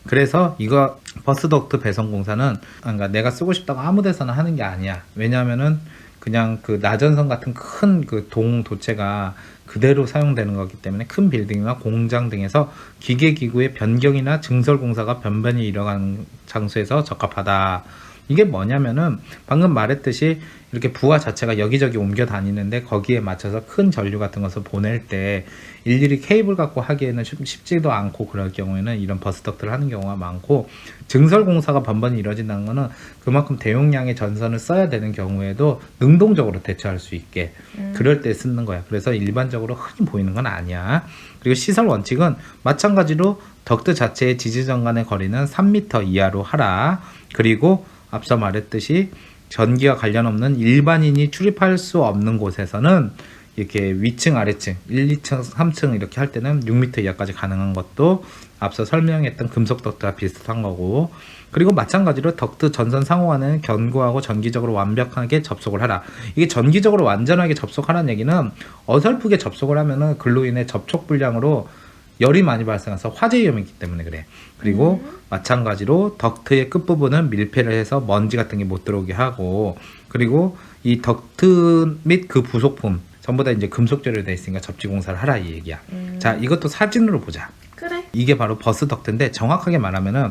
그래서 이거 버스 덕트 배선 공사는, 그러니까 내가 쓰고 싶다고 아무 데서나 하는 게 아니야. 왜냐하면은 그냥 그 나전선 같은 큰 그 도체가 그대로 사용되는 거기 때문에 큰 빌딩이나 공장 등에서 기계기구의 변경이나 증설 공사가 변변히 일어가는 장소에서 적합하다. 이게 뭐냐면은 방금 말했듯이 이렇게 부하 자체가 여기저기 옮겨 다니는데 거기에 맞춰서 큰 전류 같은 것을 보낼 때 일일이 케이블 갖고 하기에는 쉽지도 않고, 그럴 경우에는 이런 버스 덕트를 하는 경우가 많고, 증설 공사가 번번이 이루어진다는 거는 그만큼 대용량의 전선을 써야 되는 경우에도 능동적으로 대처할 수 있게 그럴 때 쓰는 거야. 그래서 일반적으로 흔히 보이는 건 아니야. 그리고 시설 원칙은 마찬가지로 덕트 자체의 지지점 간의 거리는 3m 이하로 하라. 그리고 앞서 말했듯이 전기와 관련 없는 일반인이 출입할 수 없는 곳에서는 이렇게 위층, 아래층, 1, 2층, 3층 이렇게 할 때는 6m 이하까지 가능한 것도 앞서 설명했던 금속 덕트와 비슷한 거고, 그리고 마찬가지로 덕트 전선 상호간에는 견고하고 전기적으로 완벽하게 접속을 하라. 이게 전기적으로 완전하게 접속하라는 얘기는 어설프게 접속을 하면은 글로 인해 접촉 불량으로 열이 많이 발생해서 화재 위험이 있기 때문에 그래. 그리고 마찬가지로 덕트의 끝부분은 밀폐를 해서 먼지 같은 게 못 들어오게 하고, 그리고 이 덕트 및 그 부속품 전부 다 이제 금속 재료로 되어 있으니까 접지 공사를 하라 이 얘기야. 자, 이것도 사진으로 보자.
그래.
이게 바로 버스 덕트인데, 정확하게 말하면은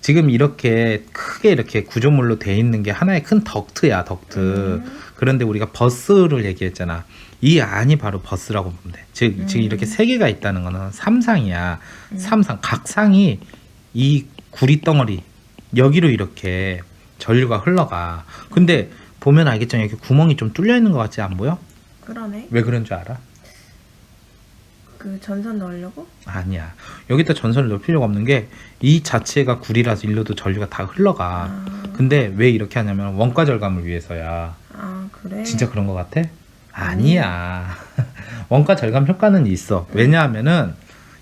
지금 이렇게 크게 이렇게 구조물로 되어 있는 게 하나의 큰 덕트야, 덕트. 그런데 우리가 버스를 얘기했잖아. 이 안이 바로 버스라고 보면 돼. 지금 이렇게 세 개가 있다는 거는 삼상이야. 삼상, 각 상이 이 구리 덩어리 여기로 이렇게 전류가 흘러가. 근데 보면 알겠지만 여기 구멍이 좀 뚫려 있는 것 같지 안 보여?
그러네.
왜 그런 줄 알아?
그 전선 넣으려고?
아니야. 여기다 전선을 넣을 필요가 없는 게 이 자체가 구리라서 일로도 전류가 다 흘러가. 근데 왜 이렇게 하냐면 원가 절감을 위해서야.
아, 그래?
진짜 그런 것 같아? 아니야. 원가 절감 효과는 있어. 왜냐하면은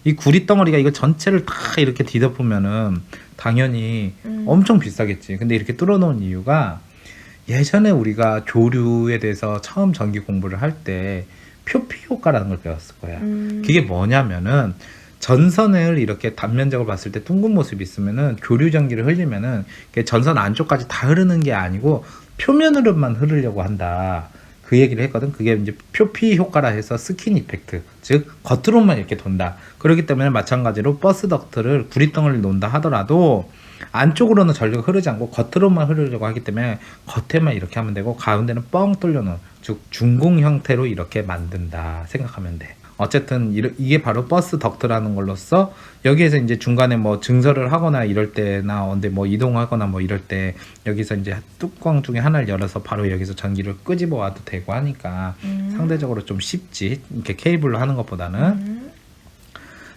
이 구리 덩어리가 이거 전체를 다 이렇게 뒤덮으면은 당연히 엄청 비싸겠지. 근데 이렇게 뚫어놓은 이유가, 예전에 우리가 조류에 대해서 처음 전기 공부를 할 때 표피 효과라는 걸 배웠을 거야. 그게 뭐냐면은 전선을 이렇게 단면적으로 봤을 때 둥근 모습이 있으면은 교류 전기를 흘리면은 전선 안쪽까지 다 흐르는 게 아니고 표면으로만 흐르려고 한다. 그 얘기를 했거든. 그게 이제 표피 효과라 해서 스킨 이펙트, 즉 겉으로만 이렇게 돈다. 그렇기 때문에 마찬가지로 버스 덕트를 구리덩어리를 놓는다 하더라도 안쪽으로는 전류가 흐르지 않고 겉으로만 흐르려고 하기 때문에 겉에만 이렇게 하면 되고, 가운데는 뻥 뚫려놓은, 즉 중공 형태로 이렇게 만든다 생각하면 돼. 어쨌든 이게 바로 버스 덕트라는 걸로써 여기에서 이제 중간에 뭐 증설을 하거나 이럴 때나 언제 뭐 이동하거나 뭐 이럴 때 여기서 이제 뚜껑 중에 하나를 열어서 바로 여기서 전기를 끄집어 와도 되고 하니까 상대적으로 좀 쉽지, 이렇게 케이블로 하는 것보다는.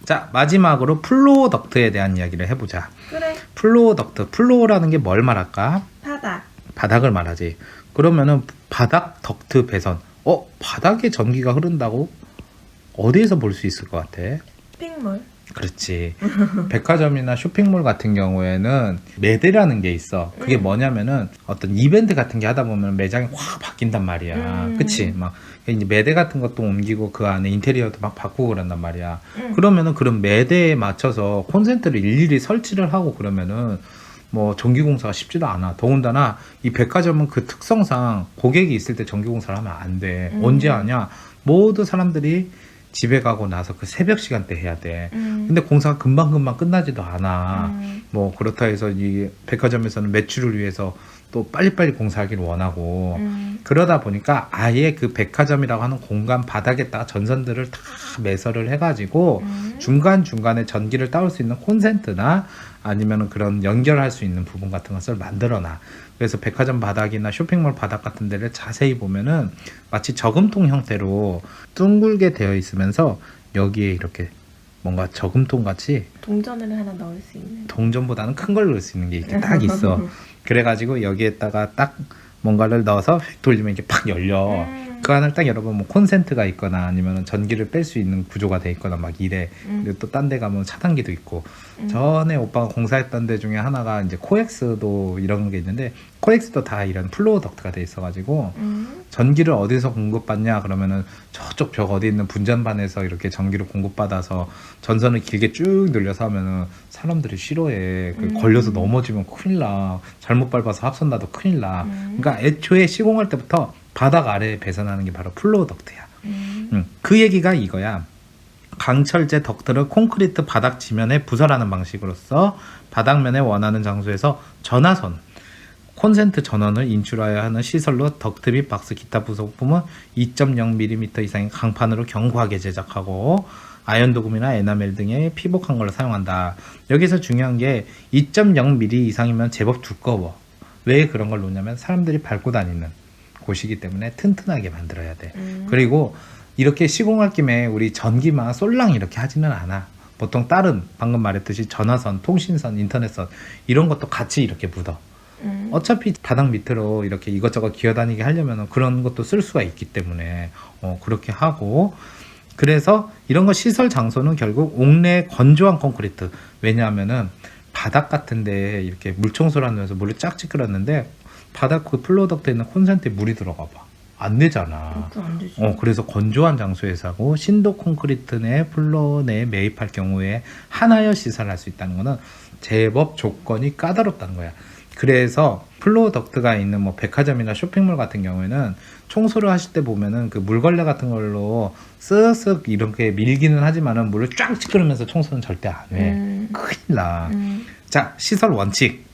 자, 마지막으로 플로우 덕트에 대한 이야기를 해보자.
그래.
플로우 덕트, 플로우라는 게 뭘 말할까?
바닥.
바닥을 말하지. 그러면은 바닥 덕트 배선, 바닥에 전기가 흐른다고? 어디에서 볼 수 있을 것 같아?
쇼핑몰.
그렇지. 백화점이나 쇼핑몰 같은 경우에는 매대라는 게 있어. 그게 뭐냐면은 어떤 이벤트 같은 게 하다 보면 매장이 확 바뀐단 말이야. 그치? 막 이제 매대 같은 것도 옮기고 그 안에 인테리어도 막 바꾸고 그런단 말이야. 그러면은 그런 매대에 맞춰서 콘센트를 일일이 설치를 하고 그러면은 뭐 전기공사가 쉽지도 않아. 더군다나 이 백화점은 그 특성상 고객이 있을 때 전기공사를 하면 안 돼. 언제 하냐? 모두 사람들이 집에 가고 나서 그 새벽 시간대 해야 돼. 근데 공사가 금방금방 끝나지도 않아. 뭐 그렇다 해서 이 백화점에서는 매출을 위해서 또 빨리빨리 공사하기를 원하고 그러다 보니까 아예 그 백화점이라고 하는 공간 바닥에다가 전선들을 다 매설을 해가지고 중간중간에 전기를 따올 수 있는 콘센트나 아니면 그런 연결할 수 있는 부분 같은 것을 만들어놔. 그래서 백화점 바닥이나 쇼핑몰 바닥 같은 데를 자세히 보면은 마치 저금통 형태로 둥글게 되어 있으면서 여기에 이렇게 뭔가 저금통 같이
동전을 하나 넣을 수 있는.
동전보다는 큰 걸 넣을 수 있는 게 이렇게 딱 있어. 그래가지고 여기에다가 딱 뭔가를 넣어서 휙 돌리면 이렇게 팍 열려. 그 안을 딱 열어보면 뭐 콘센트가 있거나 아니면 전기를 뺄 수 있는 구조가 돼 있거나 막 이래. 그리고 또 딴 데 가면 차단기도 있고. 전에 오빠가 공사했던 데 중에 하나가 이제 코엑스도 이런 게 있는데 코엑스도 다 이런 플로우 덕트가 돼 있어가지고 전기를 어디서 공급받냐 그러면은 저쪽 벽 어디 있는 분전반에서 이렇게 전기를 공급받아서 전선을 길게 쭉 늘려서 하면은 사람들이 싫어해. 걸려서 넘어지면 큰일 나. 잘못 밟아서 합선 나도 큰일 나. 그러니까 애초에 시공할 때부터 바닥 아래에 배선하는 게 바로 플로우 덕트야. 그 얘기가 이거야. 강철제 덕트를 콘크리트 바닥 지면에 부설하는 방식으로서 바닥면에 원하는 장소에서 전화선, 콘센트 전원을 인출하여야 하는 시설로 덕트 및 박스 기타 부속품은 2.0mm 이상의 강판으로 견고하게 제작하고 아연 도금이나 에나멜 등의 피복한 걸 사용한다. 여기서 중요한 게 2.0mm 이상이면 제법 두꺼워. 왜 그런 걸 놓냐면 사람들이 밟고 다니는 곳이기 때문에 튼튼하게 만들어야 돼. 그리고 이렇게 시공할 김에 우리 전기만 쏠랑 이렇게 하지는 않아. 보통 다른 방금 말했듯이 전화선, 통신선, 인터넷선 이런 것도 같이 이렇게 묻어. 어차피 바닥 밑으로 이렇게 이것저것 기어다니게 하려면 그런 것도 쓸 수가 있기 때문에 그렇게 하고 그래서 이런 거 시설 장소는 결국 옥내 건조한 콘크리트. 왜냐하면은 바닥 같은데 이렇게 물 청소를 하면서 물을 쫙 찌그렸는데 바닥 그 플로우 덕트에 있는 콘센트에 물이 들어가 봐. 안 되잖아.
안 되지.
그래서 건조한 장소에서 하고 신도 콘크리트 내 플로어 내에 매입할 경우에 하나여 시설할 수 있다는 거는 제법 조건이 까다롭다는 거야. 그래서 플로우 덕트가 있는 뭐 백화점이나 쇼핑몰 같은 경우에는 청소를 하실 때 보면은 그 물걸레 같은 걸로 쓱쓱 이렇게 밀기는 하지만은 물을 쫙 찌그러면서 청소는 절대 안 해. 큰일 나. 자, 시설 원칙.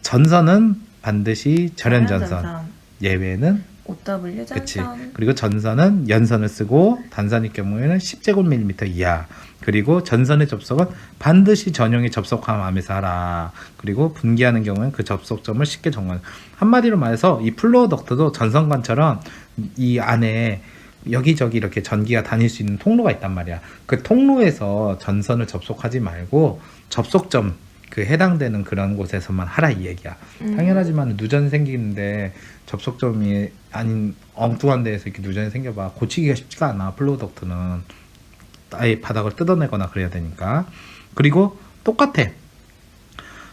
전선은 반드시 절연전선. 예외는
OW 전선.
그치. 그리고 전선은 연선을 쓰고 단선일 경우에는 10제곱밀리미터 이하. 그리고 전선의 접속은 반드시 전용의 접속함 안에서 하라. 그리고 분기하는 경우에는 그 접속점을 쉽게 정한. 한마디로 말해서 이 플로우 덕트도 전선관처럼 이 안에 여기저기 이렇게 전기가 다닐 수 있는 통로가 있단 말이야. 그 통로에서 전선을 접속하지 말고 접속점 그 해당되는 그런 곳에서만 하라 이 얘기야. 당연하지만 누전이 생기는데 접속점이 아닌 엉뚱한 데에서 이렇게 누전이 생겨봐 고치기가 쉽지가 않아. 플로우 덕트는 아예 바닥을 뜯어내거나 그래야 되니까. 그리고 똑같아.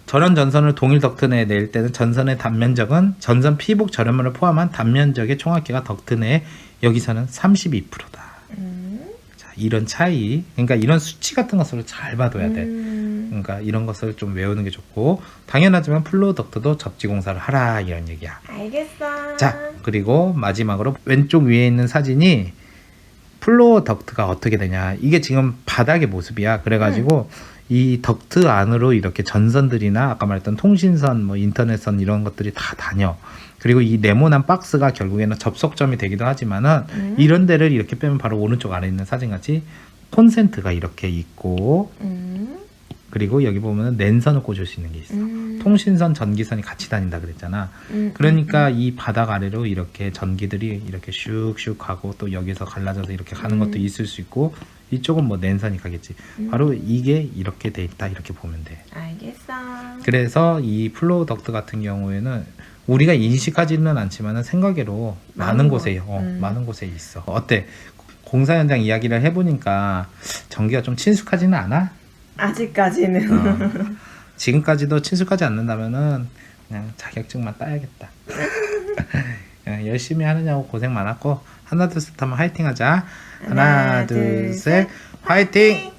절연 전선을 동일 덕트 내에 낼 때는 전선의 단면적은 전선 피복 절연물을 포함한 단면적의 총합계가 덕트 내에 여기서는 32%다. 자, 이런 차이, 그러니까 이런 수치 같은 것을 잘 봐둬야 돼. 그러니까 이런 것을 좀 외우는 게 좋고 당연하지만 플로우 덕트도 접지 공사를 하라 이런 얘기야.
알겠어.
자, 그리고 마지막으로 왼쪽 위에 있는 사진이 플로우 덕트가 어떻게 되냐. 이게 지금 바닥의 모습이야. 그래가지고 이 덕트 안으로 이렇게 전선들이나 아까 말했던 통신선, 뭐 인터넷선 이런 것들이 다 다녀. 그리고 이 네모난 박스가 결국에는 접속점이 되기도 하지만은 이런 데를 이렇게 빼면 바로 오른쪽 아래 있는 사진같이 콘센트가 이렇게 있고 그리고 여기 보면은 랜선을 꽂을 수 있는 게 있어. 통신선, 전기선이 같이 다닌다 그랬잖아. 그러니까 이 바닥 아래로 이렇게 전기들이 이렇게 슉슉 가고 또 여기서 갈라져서 이렇게 가는 것도 있을 수 있고 이쪽은 뭐 랜선이 가겠지. 바로 이게 이렇게 돼 있다 이렇게 보면 돼.
알겠어.
그래서 이 플로우 덕트 같은 경우에는 우리가 인식하지는 않지만은 생각외로 많은 곳에 많은 곳에 있어. 어때? 공사 현장 이야기를 해보니까 전기가 좀 친숙하지는 않아?
아직까지는.
지금까지도 친숙하지 않는다면은 그냥 자격증만 따야겠다. 열심히 하느냐고 고생 많았고 하나 둘 셋 하면 화이팅 하자. 하나 둘 셋 화이팅!